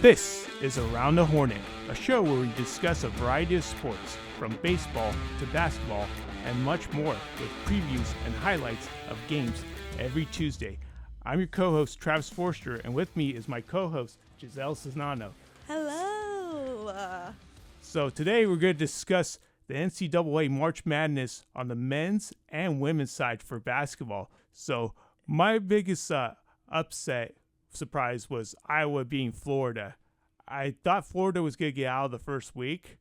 This is Around the Hornet, a show where we discuss a variety of sports, from baseball to basketball and much more, with previews and highlights of games every Tuesday. I'm your co-host, Travis Foerster, and with me is my co-host, Giselle Sanano. Hello! So today we're going to discuss the NCAA March Madness on the men's and women's side for basketball. So my biggest upset surprise was Iowa beating Florida. I thought Florida was going to get out of the first week,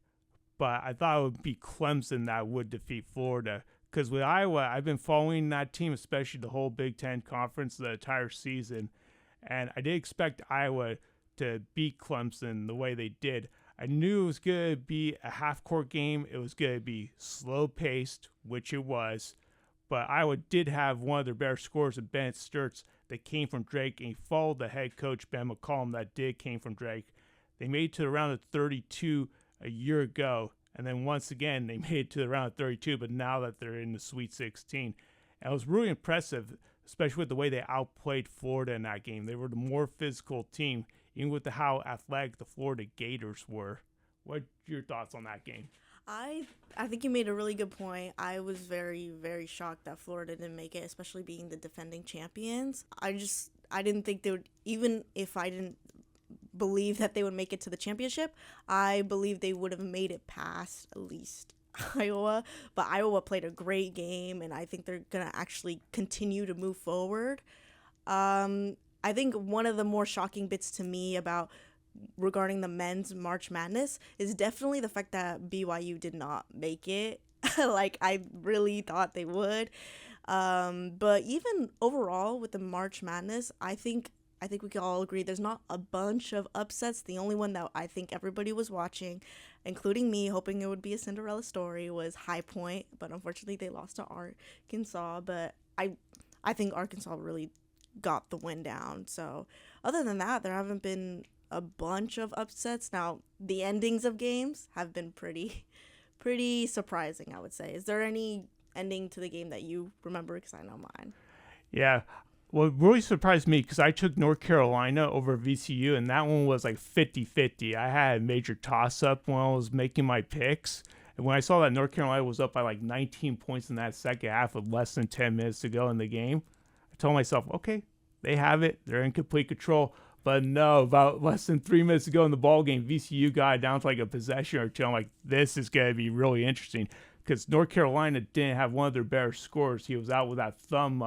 but I thought it would be Clemson that would defeat Florida. Because with Iowa, I've been following that team, especially the whole Big Ten Conference, the entire season. And I did expect Iowa to beat Clemson the way they did. I knew it was going to be a half-court game. It was going to be slow-paced, which it was. But Iowa did have one of their better scorers in Bennett Sturts that came from Drake, and he followed the head coach, Ben McCollum, that came from Drake. They made it to the round of 32 a year ago, and then once again, they made it to the round of 32, but now that they're in the Sweet 16. And it was really impressive, especially with the way they outplayed Florida in that game. They were the more physical team, even with how athletic the Florida Gators were. What's your thoughts on that game? I think you made a really good point. I was very, very shocked that Florida didn't make it, especially being the defending champions. I didn't think they would, even if I didn't believe that they would make it to the championship, I believe they would have made it past at least Iowa. But Iowa played a great game, and I think they're going to actually continue to move forward. I think one of the more shocking bits to me regarding the men's March Madness is definitely the fact that BYU did not make it. Like, I really thought they would. But even overall with the March Madness, I think we can all agree there's not a bunch of upsets. The only one that I think everybody was watching, including me, hoping it would be a Cinderella story, was High Point. But unfortunately, they lost to Arkansas. But I think Arkansas really got the win down. So other than that, there haven't been a bunch of upsets. Now, the endings of games have been pretty surprising, I would say. Is there any ending to the game that you remember? Because I know mine. Yeah. Well, it really surprised me because I took North Carolina over VCU, and that one was like 50-50. I had a major toss-up when I was making my picks. And when I saw that North Carolina was up by like 19 points in that second half with less than 10 minutes to go in the game, I told myself, okay, they have it. They're in complete control. But no, about less than 3 minutes to go in the ball game, VCU got down to like a possession or two. I'm like, this is going to be really interesting because North Carolina didn't have one of their better scorers. He was out with that thumb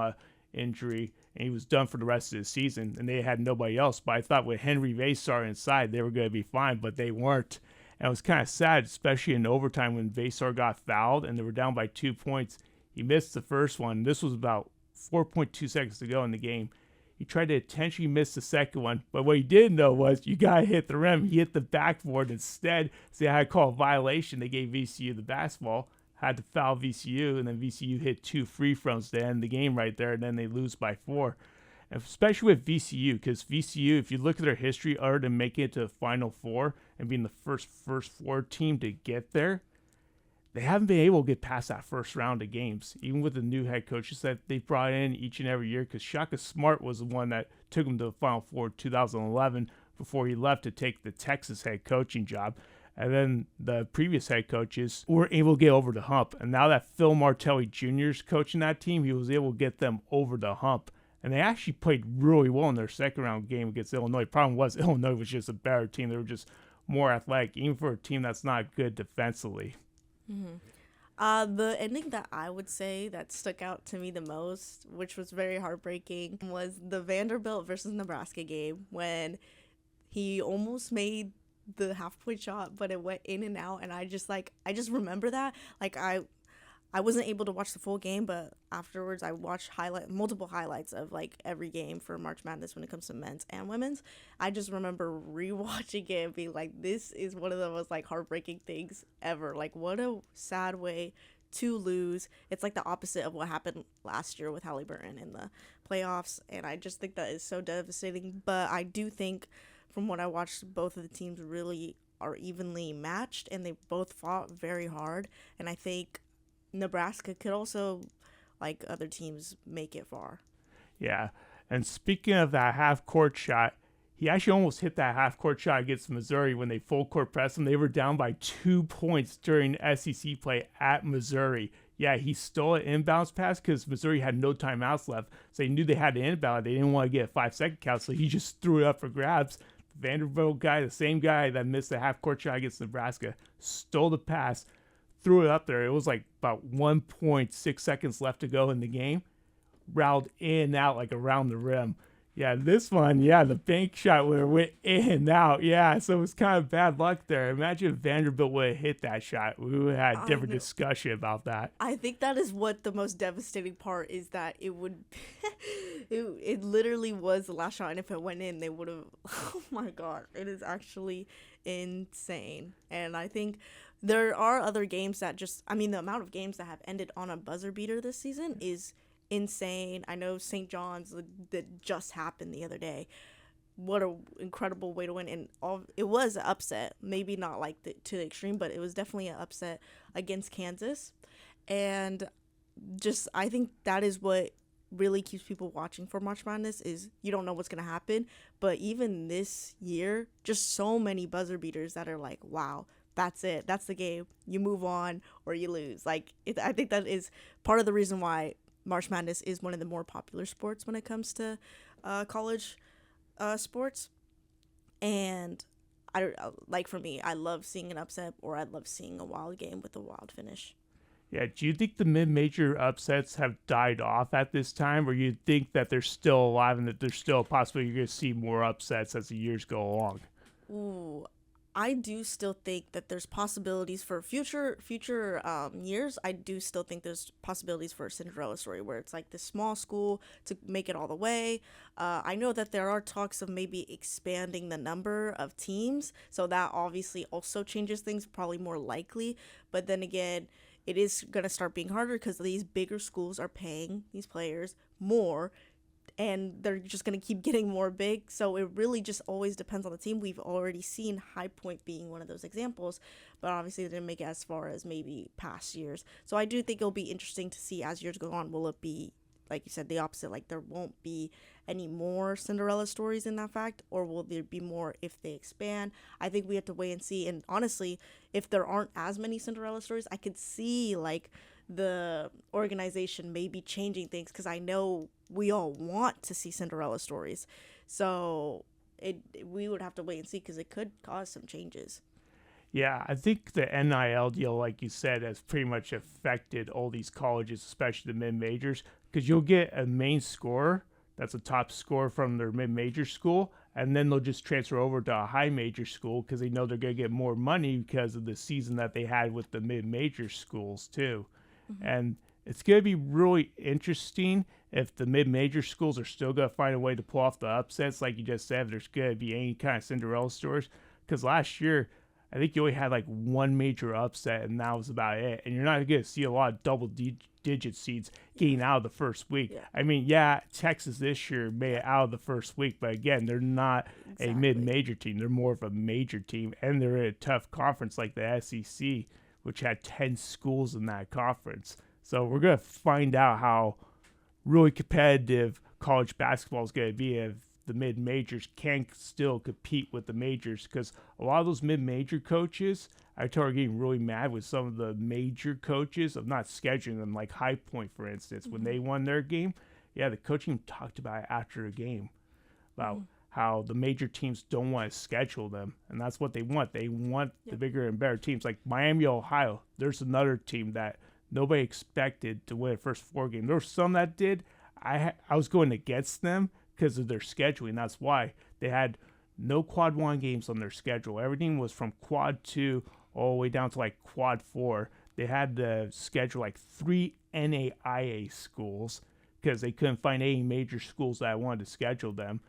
injury, and he was done for the rest of the season, and they had nobody else. But I thought with Henry Vasar inside, they were going to be fine, but they weren't. And it was kind of sad, especially in overtime when Vasar got fouled, and they were down by 2 points. He missed the first one. This was about 4.2 seconds to go in the game. He tried to intentionally miss the second one, but what he didn't know was you got to hit the rim. He hit the backboard instead, so they had to call a violation. They gave VCU the basketball, had to foul VCU, and then VCU hit 2 free throws to end the game right there, and then they lose by 4. And especially with VCU, because VCU, if you look at their history, other than making it to the Final Four and being the first four team to get there, they haven't been able to get past that first round of games, even with the new head coaches that they brought in each and every year, because Shaka Smart was the one that took them to the Final Four in 2011 before he left to take the Texas head coaching job. And then the previous head coaches were able to get over the hump. And now that Phil Martelli Jr. is coaching that team, he was able to get them over the hump. And they actually played really well in their second round game against Illinois. The problem was Illinois was just a better team. They were just more athletic, even for a team that's not good defensively. Mm-hmm. The ending that I would say that stuck out to me the most, which was very heartbreaking, was the Vanderbilt versus Nebraska game when he almost made the half-point shot, but it went in and out, and I just remember that. Like, I wasn't able to watch the full game, but afterwards I watched multiple highlights of like every game for March Madness when it comes to men's and women's. I just remember rewatching it and being like, this is one of the most like heartbreaking things ever. Like, what a sad way to lose. It's like the opposite of what happened last year with Halliburton in the playoffs, and I just think that is so devastating. But I do think from what I watched, both of the teams really are evenly matched, and they both fought very hard, and I think Nebraska could also, like other teams, make it far. Yeah, and speaking of that half-court shot, he actually almost hit that half-court shot against Missouri when they full-court pressed him. They were down by 2 points during SEC play at Missouri. Yeah, he stole an inbounds pass because Missouri had no timeouts left. So they knew they had to inbound. They didn't want to get a 5-second count, so he just threw it up for grabs. The Vanderbilt guy, the same guy that missed the half-court shot against Nebraska, stole the pass, threw it up there. It was like about 1.6 seconds left to go in the game. Rolled in and out like around the rim. Yeah, this one, the bank shot where it went in and out. Yeah, so it was kind of bad luck there. Imagine if Vanderbilt would have hit that shot. We would have had a different discussion about that. I think that is what the most devastating part is, that it would, it literally was the last shot, and if it went in, they would have, oh my God, it is actually insane. And I think there are other games that the amount of games that have ended on a buzzer beater this season is insane. I know St. John's that just happened the other day. What an incredible way to win. And it was an upset, maybe not like to the extreme, but it was definitely an upset against Kansas. And just, I think that is what really keeps people watching for March Madness, is you don't know what's going to happen. But even this year, just so many buzzer beaters that are like, wow, that's it. That's the game. You move on or you lose. I think that is part of the reason why March Madness is one of the more popular sports when it comes to college sports. And for me, I love seeing an upset, or I love seeing a wild game with a wild finish. Yeah, do you think the mid-major upsets have died off at this time, or you think that they're still alive and that there's still a possibility you're going to see more upsets as the years go along? Ooh, I do still think that there's possibilities for future years. I do still think there's possibilities for a Cinderella story where it's like this small school to make it all the way. I know that there are talks of maybe expanding the number of teams, so that obviously also changes things, probably more likely. But then again, it is going to start being harder because these bigger schools are paying these players more, and they're just going to keep getting more big. So it really just always depends on the team. We've already seen High Point being one of those examples, but obviously they didn't make it as far as maybe past years. So I do think it'll be interesting to see as years go on. Will it be, like you said, the opposite? Like there won't be any more Cinderella stories in that fact, or will there be more if they expand? I think we have to wait and see. And honestly, if there aren't as many Cinderella stories, I could see like the organization maybe changing things, because I know we all want to see Cinderella stories. So we would have to wait and see, because it could cause some changes. Yeah, I think the NIL deal, like you said, has pretty much affected all these colleges, especially the mid-majors, because you'll get a main scorer that's a top scorer from their mid-major school, and then they'll just transfer over to a high major school because they know they're going to get more money because of the season that they had with the mid-major schools too. Mm-hmm. And it's going to be really interesting if the mid-major schools are still going to find a way to pull off the upsets, like you just said, if there's going to be any kind of Cinderella stories. Because last year, I think you only had like one major upset, and that was about it. And you're not going to see a lot of double-digit seeds getting out of the first week. Yeah. I mean, Texas this year made it out of the first week, but again, they're not a mid-major team. They're more of a major team, and they're in a tough conference like the SEC, which had 10 schools in that conference. So we're going to find out how really competitive college basketball is going to be if the mid-majors can still compete with the majors, because a lot of those mid-major coaches, I are getting really mad with some of the major coaches of not scheduling them, like High Point, for instance. Mm-hmm. When they won their game, the coaching talked about it after a game, about how the major teams don't want to schedule them, and that's what they want. They want the bigger and better teams. Like Miami, Ohio, there's another team that nobody expected to win the first 4 games. There were some that did. I was going against them because of their scheduling. That's why they had no quad 1 games on their schedule. Everything was from quad 2 all the way down to like quad 4. They had to schedule like 3 NAIA schools because they couldn't find any major schools that wanted to schedule them.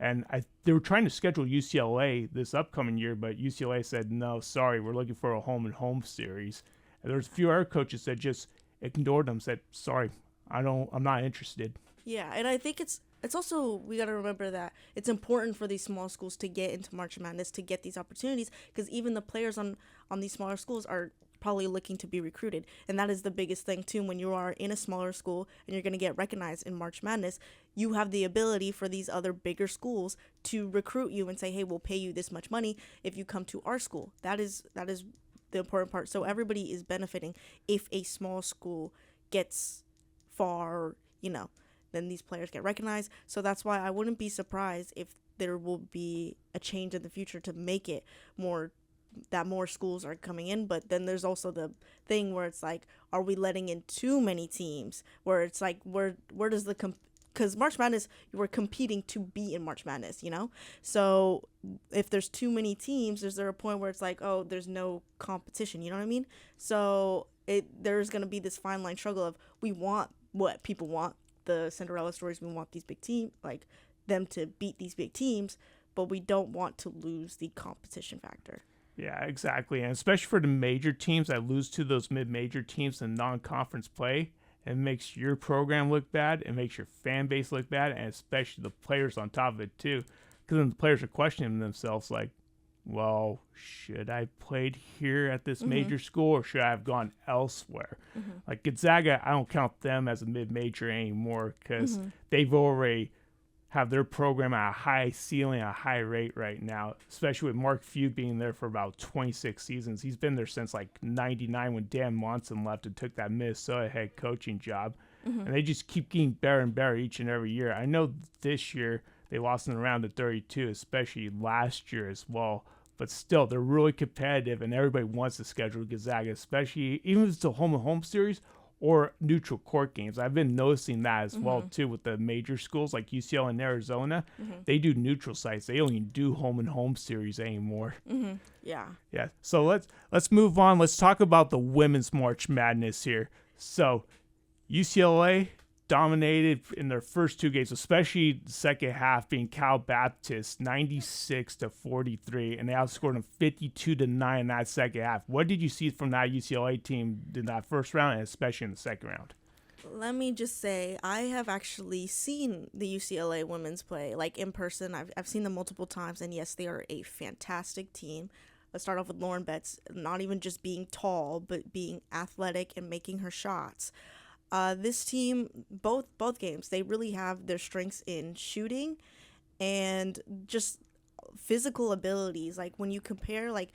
And they were trying to schedule UCLA this upcoming year, but UCLA said, no, sorry, we're looking for a home-and-home series. And there's a few other coaches that just ignored them, said, sorry, I'm not interested. Yeah, and I think it's also, we got to remember that it's important for these small schools to get into March Madness, to get these opportunities, because even the players on these smaller schools are probably looking to be recruited. And that is the biggest thing too. When you are in a smaller school and you're going to get recognized in March Madness, you have the ability for these other bigger schools to recruit you and say, hey, we'll pay you this much money if you come to our school. That is the important part. So everybody is benefiting if a small school gets far, then these players get recognized. So that's why I wouldn't be surprised if there will be a change in the future to make it more schools are coming in. But then there's also the thing where it's like, are we letting in too many teams, where it's like, where does because March Madness, you were competing to be in March Madness, so if there's too many teams, is there a point where it's like, oh, there's no competition, you know what I mean? So there's going to be this fine line struggle of, we want what people want, the Cinderella stories, we want these big teams, like them to beat these big teams, but we don't want to lose the competition factor. Yeah, exactly. And especially for the major teams that lose to those mid-major teams in non-conference play, it makes your program look bad. It makes your fan base look bad, and especially the players on top of it too. Because then the players are questioning themselves like, well, should I have played here at this major school, or should I have gone elsewhere? Like Gonzaga, I don't count them as a mid-major anymore because they've already have their program at a high ceiling, a high rate right now, especially with Mark Few being there for about 26 seasons. He's been there since like 99 when Dan Monson left and took that Minnesota head coaching job. And they just keep getting better and better each and every year. I know this year they lost in the round of 32, especially last year as well. But still, they're really competitive, and everybody wants to schedule Gonzaga, especially even if it's a home-and-home series or neutral court games. I've been noticing that as well, too, with the major schools like UCLA and Arizona. They do neutral sites. They don't even do home-and-home series anymore. Yeah. Yeah. So let's move on. Let's talk about the women's March Madness here. So UCLA dominated in their first two games, especially the second half, being Cal Baptist 96-43, and they outscored them 52-9 in that second half. What did you see from that UCLA team in that first round, and especially in the second round? Let me just say, I have actually seen the UCLA women's play, like in person. I've seen them multiple times, and yes, they are a fantastic team. Let's start off with Lauren Betts, not even just being tall, but being athletic and making her shots. This team, both games, they really have their strengths in shooting and just physical abilities. Like when you compare like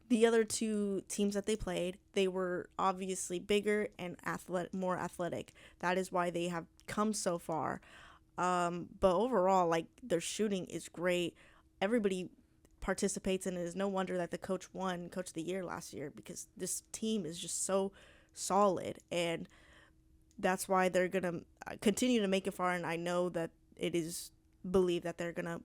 the other two teams that they played, they were obviously bigger and more athletic. That is why they have come so far. But overall, like their shooting is great. Everybody participates, and it is no wonder that the coach won Coach of the Year last year, because this team is just so solid, and that's why they're going to continue to make it far. And I know that it is believed that they're going to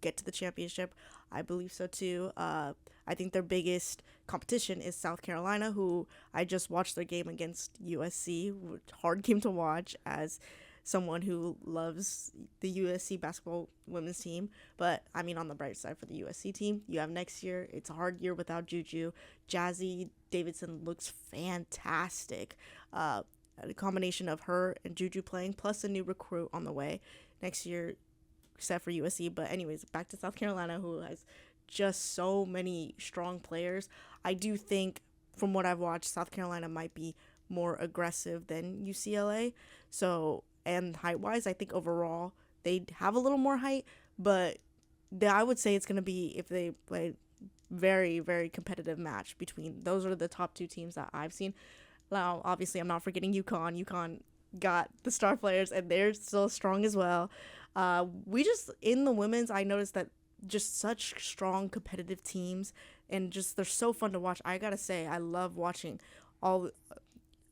get to the championship. I believe so too. I think their biggest competition is South Carolina, who I just watched their game against USC. Hard game to watch as someone who loves the USC basketball women's team. But I mean, on the bright side for the USC team, you have next year. It's a hard year without Juju. Jazzy Davidson looks fantastic. A combination of her and Juju playing, plus a new recruit on the way next year set for USC. But anyways, back to South Carolina, who has just so many strong players. I do think, from what I've watched, South Carolina might be more aggressive than UCLA. So, and height-wise, I think overall they have a little more height, but I would say it's going to be, if they play, very, very competitive match between, those are the top two teams that I've seen. Now, obviously, I'm not forgetting UConn. UConn got the star players, and they're still strong as well. We just, in the women's, I noticed that just such strong competitive teams, and just they're so fun to watch. I gotta say, I love watching all.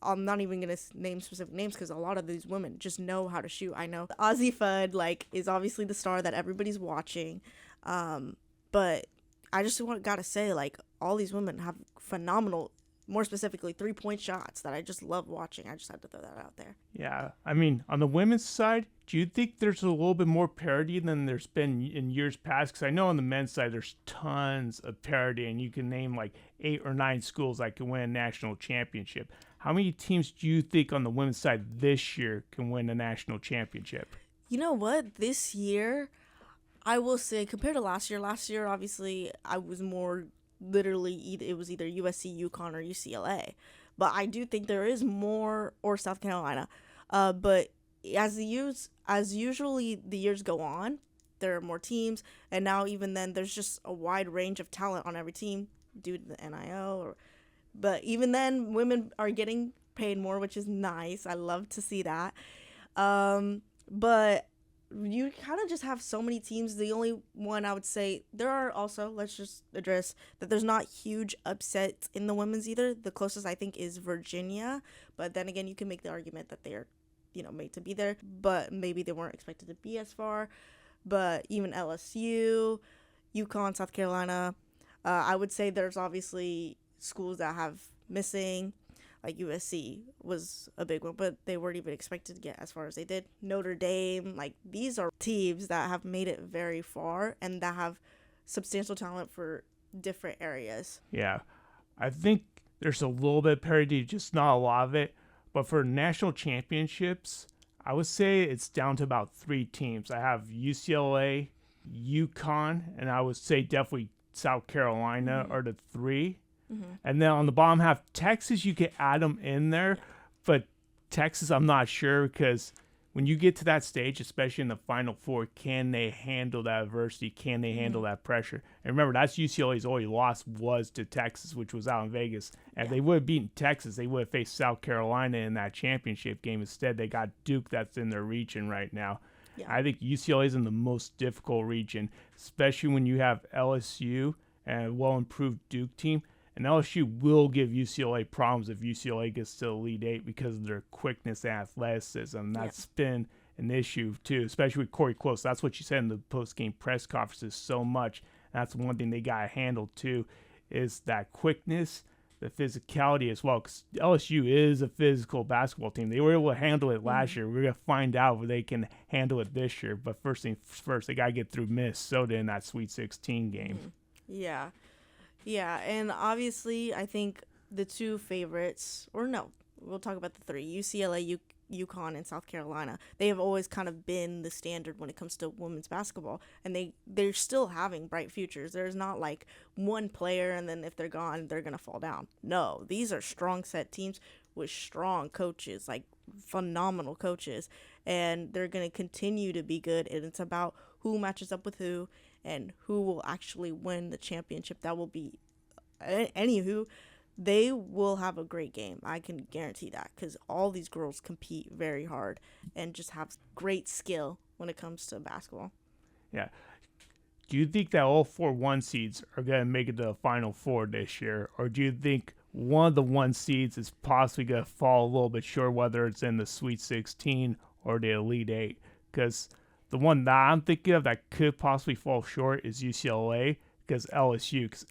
I'm not even gonna name specific names because a lot of these women just know how to shoot. I know Ozzie Fudd is obviously the star that everybody's watching, but I just gotta say, all these women have phenomenal, more specifically 3-point shots that I just love watching. I just had to throw that out there. Yeah, I mean, on the women's side, do you think there's a little bit more parity than there's been in years past? Because I know on the men's side, there's tons of parity, and you can name 8 or 9 schools that can win a national championship. How many teams do you think on the women's side this year can win a national championship? You know what? This year, I will say, compared to last year, obviously, I was more literally it was either USC, UConn, or UCLA. But I do think there is more, or South Carolina. But as usually the years go on, there are more teams, and now even then, there's just a wide range of talent on every team due to the NIL. But even then, women are getting paid more, which is nice. I love to see that. But you kind of just have so many teams. The only one I would say, there are also, let's just address that there's not huge upsets in the women's either. The closest I think is Virginia, but then again, you can make the argument that they're, made to be there, but maybe they weren't expected to be as far. But even LSU, UConn, South Carolina, I would say there's obviously schools that have missing. Like USC was a big one, but they weren't even expected to get as far as they did. Notre Dame, like these are teams that have made it very far and that have substantial talent for different areas. Yeah, I think there's a little bit of parity, just not a lot of it. But for national championships, I would say it's down to about 3 teams. I have UCLA, UConn, and I would say definitely South Carolina are the 3. Mm-hmm. And then on the bottom half, Texas, you could add them in there. But Texas, I'm not sure, because when you get to that stage, especially in the Final Four, can they handle that adversity? Can they handle that pressure? And remember, that's UCLA's only loss was to Texas, which was out in Vegas. And if they would have beaten Texas, they would have faced South Carolina in that championship game. Instead, they got Duke that's in their region right now. Yeah. I think UCLA is in the most difficult region, especially when you have LSU and a well-improved Duke team. And LSU will give UCLA problems if UCLA gets to the Elite Eight because of their quickness and athleticism. That's been an issue, too, especially with Corey Close. That's what she said in the post-game press conferences so much. That's one thing they got to handle, too, is that quickness, the physicality as well. Because LSU is a physical basketball team. They were able to handle it last year. We're going to find out if they can handle it this year. But first things first, they got to get through Minnesota in that Sweet 16 game. Yeah. Yeah, and obviously, I think the 2 favorites, or no, we'll talk about the 3, UCLA, UConn, and South Carolina. They have always kind of been the standard when it comes to women's basketball, and they're still having bright futures. There's not like one player, and then if they're gone, they're going to fall down. No, these are strong set teams with strong coaches, like phenomenal coaches, and they're going to continue to be good, and it's about who matches up with who, and who will actually win the championship. That will be, anywho, they will have a great game. I can guarantee that, because all these girls compete very hard and just have great skill when it comes to basketball. Yeah. Do you think that all 4 1 seeds are going to make it to the Final Four this year? Or do you think one of the 1 seeds is possibly going to fall a little bit short, whether it's in the Sweet 16 or the Elite 8? Because the one that I'm thinking of that could possibly fall short is UCLA, because LSU. Because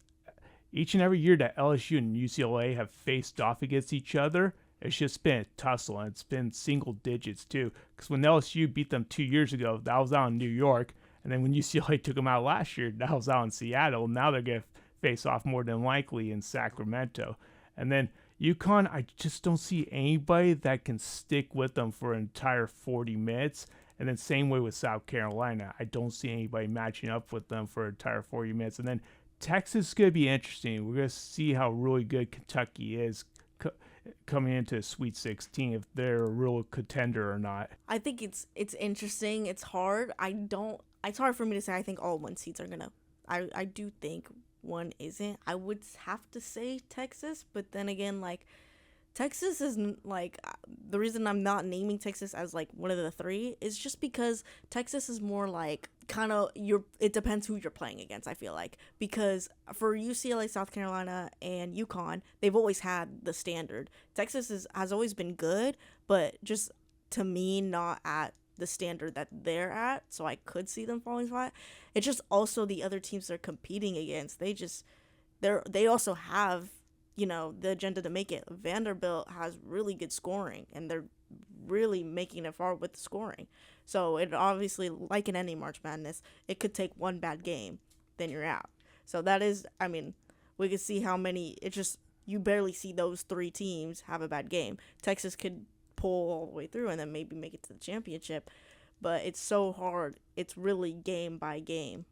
each and every year that LSU and UCLA have faced off against each other, it's just been a tussle, and it's been single digits too. Because when LSU beat them 2 years ago, that was out in New York. And then when UCLA took them out last year, that was out in Seattle. Now they're going to face off more than likely in Sacramento. And then UConn, I just don't see anybody that can stick with them for an entire 40 minutes. And then same way with South Carolina. I don't see anybody matching up with them for an entire 40 minutes. And then Texas is going to be interesting. We're going to see how really good Kentucky is coming into the Sweet 16, if they're a real contender or not. I think it's interesting. It's hard. It's hard for me to say I think all 1 seeds are going to. I do think one isn't. I would have to say Texas, but then again, like, Texas is like, the reason I'm not naming Texas as like one of the 3 is just because Texas is more like kind of it depends who you're playing against, I feel like, because for UCLA, South Carolina, and UConn, they've always had the standard. Texas has always been good, but just to me not at the standard that they're at, so I could see them falling flat. It's just also the other teams they're competing against. They also have, the agenda to make it. Vanderbilt has really good scoring, and they're really making it far with the scoring. So it obviously, like in any March Madness, it could take one bad game, then you're out. So that is, we could see how many, you barely see those 3 teams have a bad game. Texas could pull all the way through and then maybe make it to the championship, but it's so hard. It's really game by game.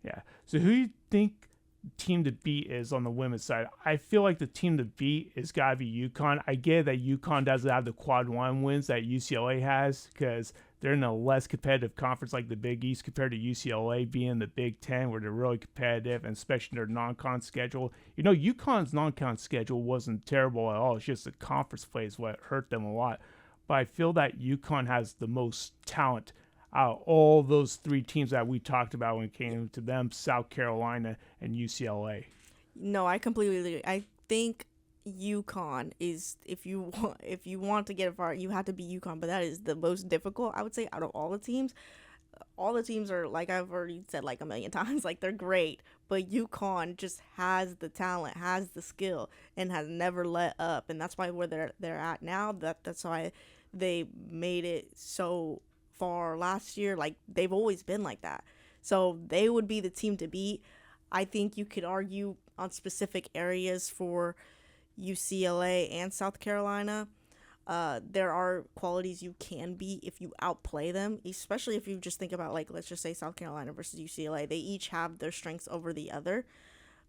Yeah. So who do you think team to beat is on the women's side. I feel like the team to beat is got to be UConn. I get that UConn doesn't have the quad one wins that UCLA has because they're in a less competitive conference like the Big East compared to UCLA being the Big Ten where they're really competitive, and especially their non-con schedule. UConn's non-con schedule wasn't terrible at all. It's just the conference play is what hurt them a lot. But I feel that UConn has the most talent out of all those three teams that we talked about when it came to them, South Carolina and UCLA. No, I completely agree. I think UConn is, if you want to get far, you have to be UConn, but that is the most difficult, I would say, out of all the teams. All the teams are, like I've already said like a million times, like they're great, but UConn just has the talent, has the skill, and has never let up, and that's why where they're at now. That's why they made it so far last year. Like they've always been like that, so they would be the team to beat. I think you could argue on specific areas for UCLA and South Carolina. There are qualities you can beat if you outplay them, especially if you just think about, like, let's just say South Carolina versus UCLA. They each have their strengths over the other,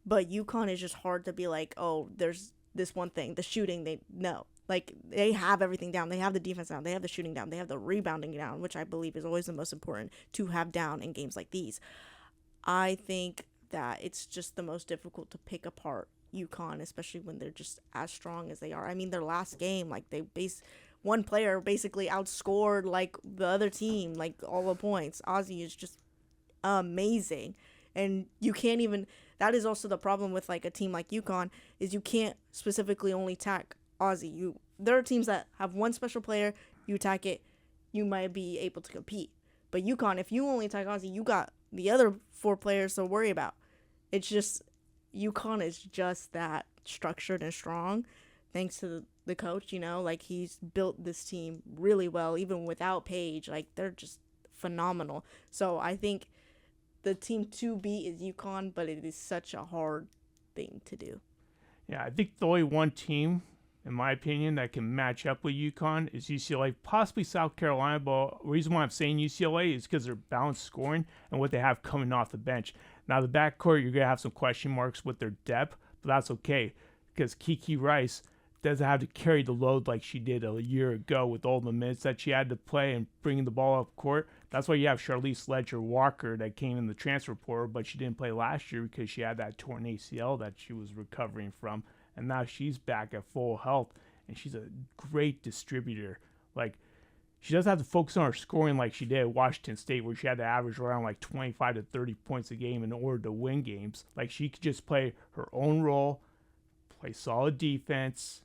but UConn is just hard to be like, oh, there's this one thing, the shooting. Like, they have everything down. They have the defense down. They have the shooting down. They have the rebounding down, which I believe is always the most important to have down in games like these. I think that it's just the most difficult to pick apart UConn, especially when they're just as strong as they are. I mean, their last game, like, one player basically outscored, like, the other team, like, all the points. Ozzy is just amazing. And you can't even... That is also the problem with, like, a team like UConn, is you can't specifically only attack Ozzy. There are teams that have one special player, you attack it, you might be able to compete. But UConn, if you only attack Ozzy, you got the other 4 players to worry about. It's just, UConn is just that structured and strong, thanks to the coach, like, he's built this team really well, even without Paige. Like, they're just phenomenal. So I think the team to beat is UConn, but it is such a hard thing to do. Yeah, I think the only one team, in my opinion, that can match up with UConn is UCLA, possibly South Carolina. But the reason why I'm saying UCLA is because they're balanced scoring and what they have coming off the bench. Now, the backcourt, you're going to have some question marks with their depth, but that's okay because Kiki Rice doesn't have to carry the load like she did a year ago with all the minutes that she had to play and bringing the ball up court. That's why you have Charlize Ledger-Walker that came in the transfer portal, but she didn't play last year because she had that torn ACL that she was recovering from. And now she's back at full health, and she's a great distributor. Like, she doesn't have to focus on her scoring like she did at Washington State, where she had to average around like 25 to 30 points a game in order to win games. Like, she could just play her own role, play solid defense.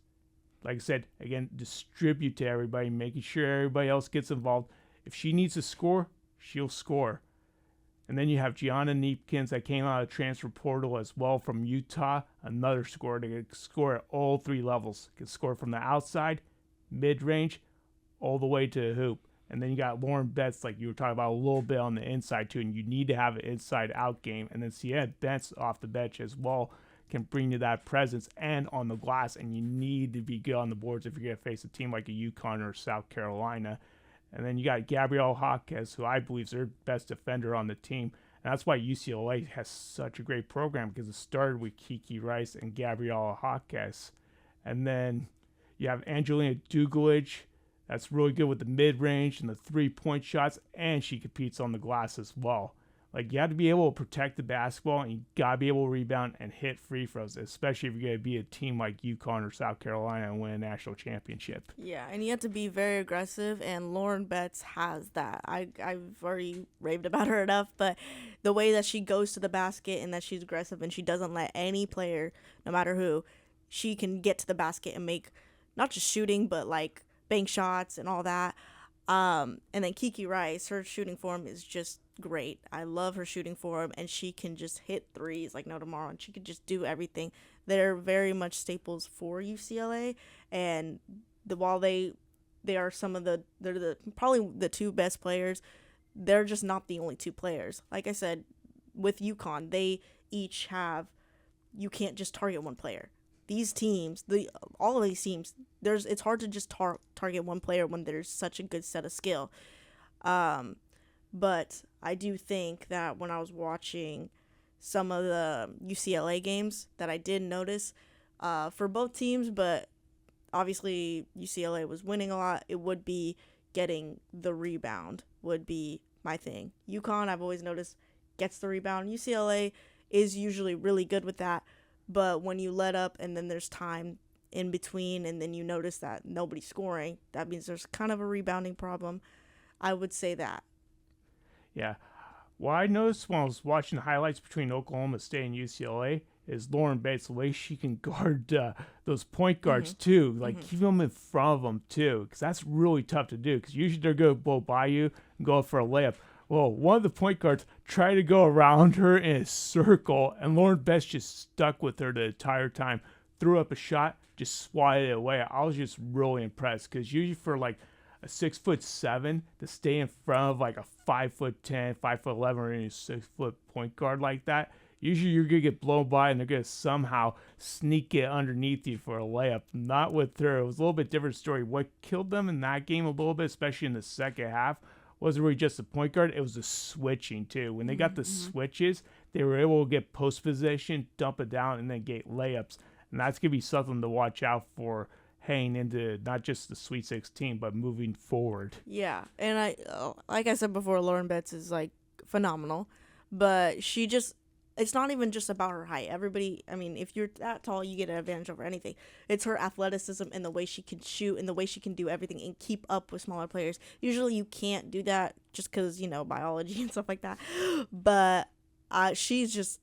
Like I said, again, distribute to everybody, making sure everybody else gets involved. If she needs to score, she'll score. And then you have Gianna Neepkins that came out of the transfer portal as well from Utah, another scorer that can score at all 3 levels. Can score from the outside, mid-range, all the way to the hoop. And then you got Lauren Betts, like you were talking about, a little bit on the inside too, and you need to have an inside-out game. And then Sienna Betts off the bench as well can bring you that presence and on the glass, and you need to be good on the boards if you're going to face a team like a UConn or South Carolina. And then you got Gabrielle Jaquez, who I believe is their best defender on the team. And that's why UCLA has such a great program, because it started with Kiki Rice and Gabrielle Jaquez. And then you have Angelina Dugalage, that's really good with the mid-range and the 3-point shots, and she competes on the glass as well. Like, you have to be able to protect the basketball, and you got to be able to rebound and hit free throws, especially if you're going to be a team like UConn or South Carolina and win a national championship. Yeah, and you have to be very aggressive, and Lauren Betts has that. I've already raved about her enough, but the way that she goes to the basket and that she's aggressive and she doesn't let any player, no matter who, she can get to the basket and make not just shooting, but, like, bank shots and all that. And then Kiki Rice, her shooting form is just great. I love her shooting form, and she can just hit threes like no tomorrow, and she can just do everything. They're very much staples for UCLA, and while they are they're probably the 2 best players, they're just not the only 2 players. Like I said, with UConn, they each have, you can't just target one player. These teams, all of these teams, it's hard to just target one player when there's such a good set of skill. But I do think that when I was watching some of the UCLA games that I did notice for both teams, but obviously UCLA was winning a lot. It would be getting the rebound would be my thing. UConn, I've always noticed, gets the rebound. UCLA is usually really good with that, but when you let up and then there's time in between and then you notice that nobody's scoring, that means there's kind of a rebounding problem. I would say that. Yeah. What I noticed when I was watching the highlights between Oklahoma State and UCLA is Lauren Bates, the way she can guard those point guards too, like keep them in front of them too, because that's really tough to do, because usually they're going to blow by you and go for a layup. Well, one of the point guards tried to go around her in a circle, and Lauren Bates just stuck with her the entire time, threw up a shot, just swatted it away. I was just really impressed, because usually for like a 6'7" to stay in front of like a 5'10", 5'11", or any 6-foot point guard like that, usually you're gonna get blown by and they're gonna somehow sneak it underneath you for a layup. Not with her. It was a little bit different story. What killed them in that game a little bit, especially in the second half, wasn't really just the point guard. It was the switching too. When they got the switches, they were able to get post position, dump it down, and then get layups. And that's gonna be something to watch out for heading into not just the Sweet 16, but moving forward. Yeah, and like I said before, Lauren Betts is like phenomenal, but it's not even just about her height. Everybody, I mean, if you're that tall, you get an advantage over anything. It's her athleticism and the way she can shoot and the way she can do everything and keep up with smaller players. Usually you can't do that just because, biology and stuff like that. But she's just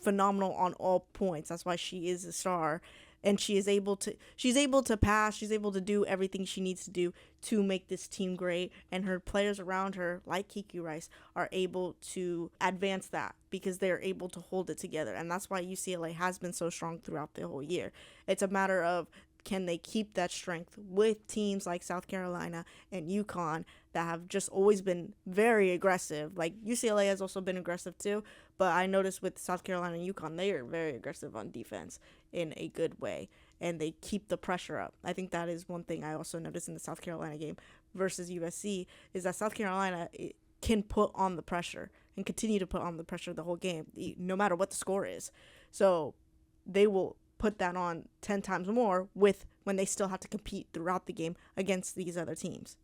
phenomenal on all points. That's why she is a star. And she's able to pass, she's able to do everything she needs to do to make this team great. And her players around her, like Kiki Rice, are able to advance that because they're able to hold it together. And that's why UCLA has been so strong throughout the whole year. It's a matter of, can they keep that strength with teams like South Carolina and UConn that have just always been very aggressive? Like UCLA has also been aggressive too, but I noticed with South Carolina and UConn, they are very aggressive on defense in a good way, and they keep the pressure up. I think that is one thing I also noticed in the South Carolina game versus USC, is that South Carolina can put on the pressure and continue to put on the pressure the whole game, no matter what the score is. So they will put that on 10 times more when they still have to compete throughout the game against these other teams.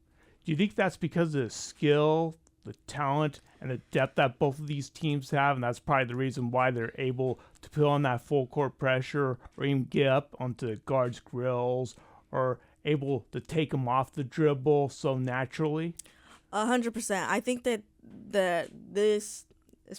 Do you think that's because of the skill, the talent, and the depth that both of these teams have, and that's probably the reason why they're able to put on that full court pressure or even get up onto the guards' grills or able to take them off the dribble so naturally? 100%. I think that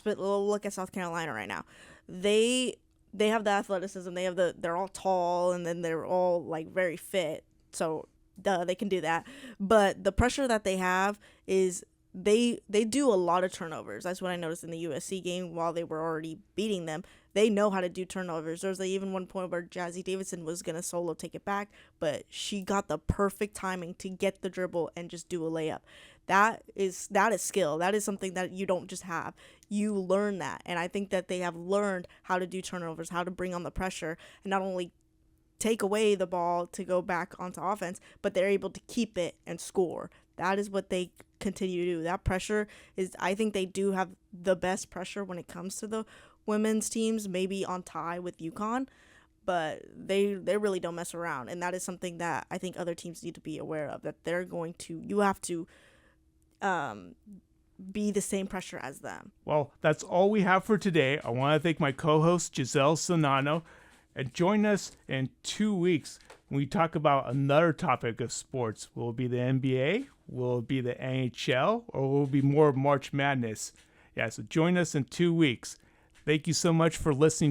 we'll look at South Carolina right now. They have the athleticism. They're all tall, and then they're all like very fit. So they can do that. But the pressure that they have is they do a lot of turnovers. That's what I noticed in the USC game. While they were already beating them, they know how to do turnovers. There was even one point where Jazzy Davidson was gonna solo take it back, but she got the perfect timing to get the dribble and just do a layup. That is skill. That is something that you don't just have. You learn that, and I think that they have learned how to do turnovers, how to bring on the pressure, and not only take away the ball to go back onto offense, but they're able to keep it and score. That is what they continue to do. That pressure is, I think they do have the best pressure when it comes to the women's teams, maybe on tie with UConn, but they really don't mess around. And that is something that I think other teams need to be aware of, that you have to be the same pressure as them. Well, that's all we have for today. I want to thank my co-host, Giselle Sanano, and join us in 2 weeks when we talk about another topic of sports. Will it be the NBA? Will it be the NHL? Or will it be more March Madness? Yeah, so join us in 2 weeks. Thank you so much for listening